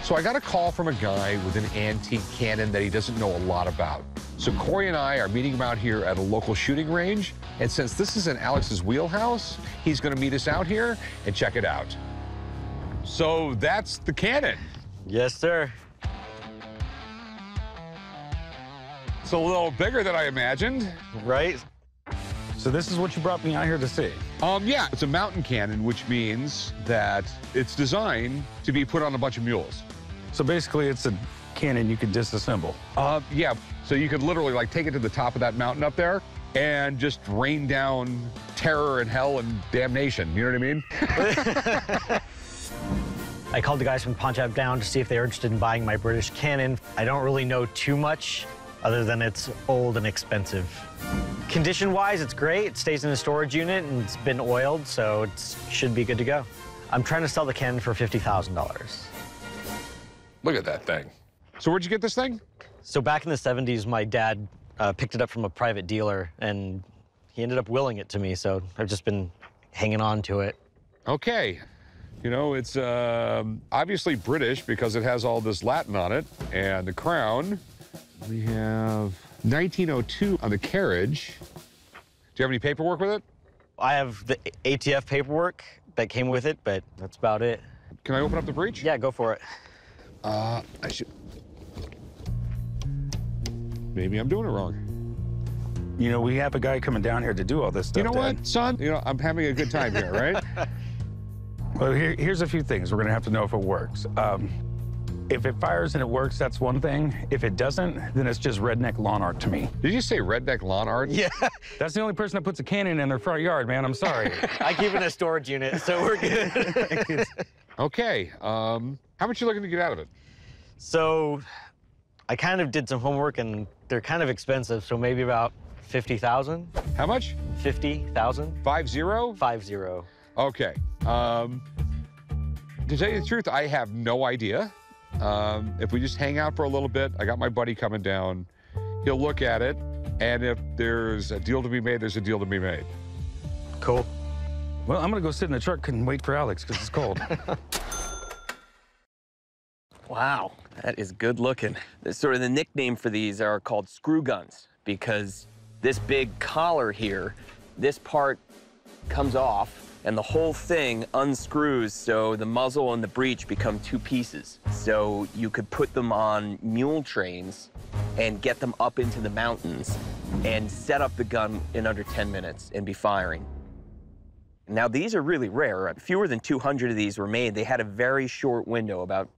So I got a call from a guy with an antique cannon that he doesn't know a lot about. So Corey and I are meeting him out here at a local shooting range. And since this is in Alex's wheelhouse, he's gonna meet us out here and check it out. So that's the cannon. Yes, sir. It's a little bigger than I imagined. Right? So this is what you brought me out here to see? Yeah, it's a mountain cannon, which means that it's designed to be put on a bunch of mules. So basically, it's a cannon you could disassemble. Yeah, so you could literally like take it to the top of that mountain up there and just rain down terror and hell and damnation, you know what I mean? I called the guys from Pawn Shop Down to see if they were interested in buying my British cannon. I don't really know too much other than it's old and expensive. Condition-wise, it's great. It stays in a storage unit and it's been oiled, so it should be good to go. I'm trying to sell the cannon for $50,000. Look at that thing. So where'd you get this thing? So back in the 70s, my dad picked it up from a private dealer, and he ended up willing it to me, so I've just been hanging on to it. Okay. You know, it's obviously British because it has all this Latin on it, and the crown. We have 1902 on the carriage. Do you have any paperwork with it? I have the ATF paperwork that came with it, but that's about it. Can I open up the breech? Yeah, go for it. I should. Maybe I'm doing it wrong. You know, we have a guy coming down here to do all this stuff, You know Dad. what, son? You know, I'm having a good time here, right? Well, here's a few things. We're gonna have to know if it works. If it fires and it works, that's one thing. If it doesn't, then it's just redneck lawn art to me. Did you say redneck lawn art? Yeah. That's the only person that puts a cannon in their front yard, man. I'm sorry. I keep it in a storage unit, so we're good. Okay. How much you looking to get out of it? So I kind of did some homework, and they're kind of expensive, so maybe about 50,000. How much? 50,000. 50? 50. Okay. To tell you the truth, I have no idea. If we just hang out for a little bit, I got my buddy coming down. He'll look at it, and if there's a deal to be made, there's a deal to be made. Cool. Well, I'm gonna go sit in the truck and wait for Alex because it's cold. Wow, that is good looking. Sort of the nickname for these are called screw guns because this big collar here, this part comes off and the whole thing unscrews, so the muzzle and the breech become two pieces. So you could put them on mule trains and get them up into the mountains and set up the gun in under 10 minutes and be firing. Now, these are really rare. Fewer than 200 of these were made. They had a very short window, about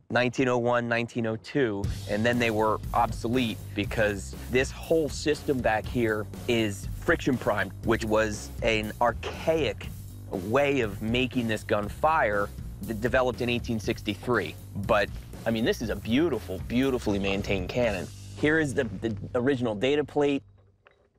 1901, 1902, and then they were obsolete because this whole system back here is friction primed, which was an archaic way of making this gun fire that developed in 1863. But, I mean, this is a beautiful, beautifully maintained cannon. Here is the original data plate.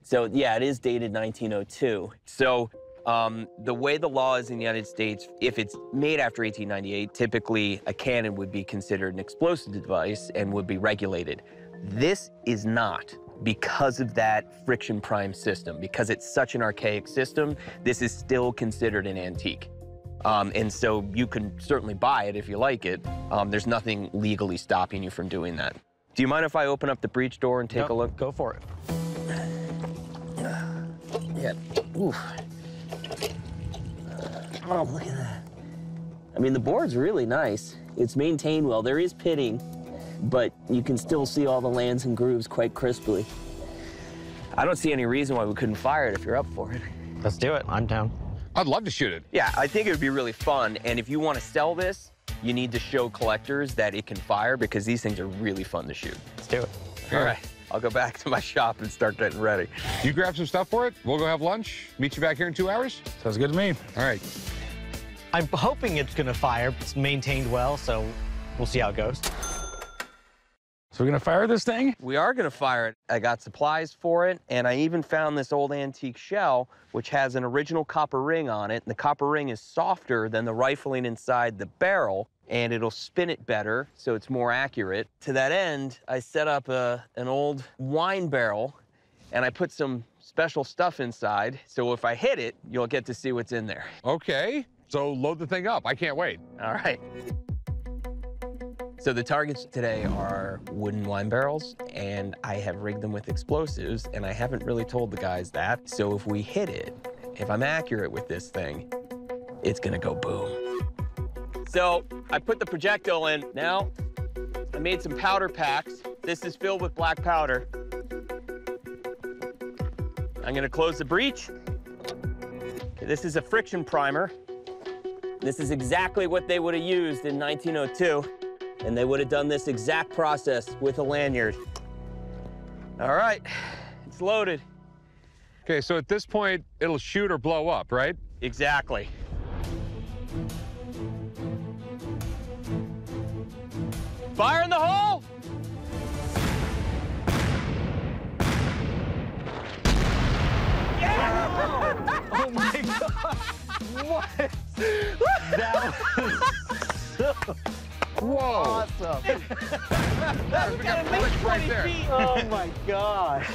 So, yeah, it is dated 1902. So, the way the law is in the United States, if it's made after 1898, typically a cannon would be considered an explosive device and would be regulated. This is not, because of that friction prime system. Because it's such an archaic system, this is still considered an antique. And so you can certainly buy it if you like it. There's nothing legally stopping you from doing that. Do you mind if I open up the breech door and take a look? Go for it. Yeah. Oof. Oh, look at that. I mean, the board's really nice. It's maintained well. There is pitting, but you can still see all the lands and grooves quite crisply. I don't see any reason why we couldn't fire it if you're up for it. Let's do it. I'm down. I'd love to shoot it. Yeah, I think it would be really fun. And if you want to sell this, you need to show collectors that it can fire because these things are really fun to shoot. Let's do it. All right. I'll go back to my shop and start getting ready. You grab some stuff for it. We'll go have lunch. Meet you back here in 2 hours. Sounds good to me. All right. I'm hoping it's gonna fire. It's maintained well, so we'll see how it goes. So we're gonna fire this thing? We are gonna fire it. I got supplies for it, and I even found this old antique shell, which has an original copper ring on it. And the copper ring is softer than the rifling inside the barrel, and it'll spin it better, so it's more accurate. To that end, I set up an old wine barrel, and I put some special stuff inside, so if I hit it, you'll get to see what's in there. Okay. So load the thing up. I can't wait. All right. So the targets today are wooden wine barrels, and I have rigged them with explosives, and I haven't really told the guys that. So if we hit it, if I'm accurate with this thing, it's gonna go boom. So I put the projectile in. Now, I made some powder packs. This is filled with black powder. I'm gonna close the breech. Okay, this is a friction primer. This is exactly what they would have used in 1902, and they would have done this exact process with a lanyard. All right, it's loaded. Okay, so at this point, it'll shoot or blow up, right? Exactly. Fire in the hole! Oh my God! What? That was so Whoa! awesome. We got bullets right there. Oh my God.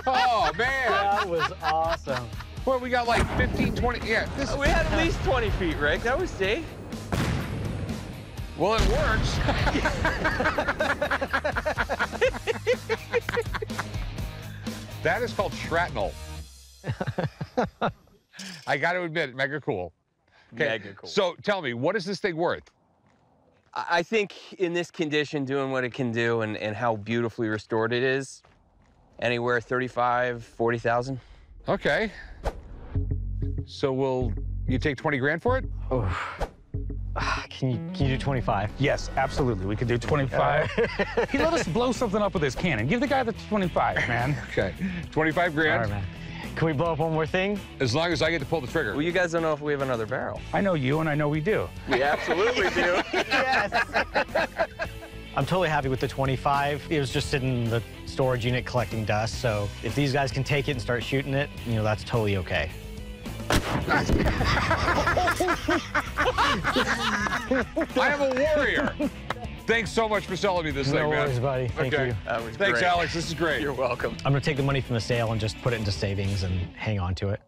Oh, man. That was awesome. Well, we got like 15, 20, yeah. This, We had at least 20 feet, Rick. That was safe. well, it works. That is called shrapnel. I got to admit, mega cool. Okay, Mega cool. so tell me, what is this thing worth? I think in this condition, doing what it can do and how beautifully restored it is, anywhere 35, 40,000. Okay. So will you take 20 grand for it? Oh. Can you do 25? Yes, absolutely. We could do 25. He let us blow something up with his cannon. Give the guy the 25, man. Okay, 25 All grand, right, man. Can we blow up one more thing? as long as I get to pull the trigger. Well, you guys don't know if we have another barrel. I know you, and I know we do. We absolutely do. Yes. I'm totally happy with the 25. It was just sitting in the storage unit collecting dust, so if these guys can take it and start shooting it, you know, that's totally okay. I am a warrior. Thanks so much for selling me this thing, No man. worries, buddy. Thank you. That was Thanks, great. Alex. This is great. You're welcome. I'm gonna take the money from the sale and just put it into savings and hang on to it.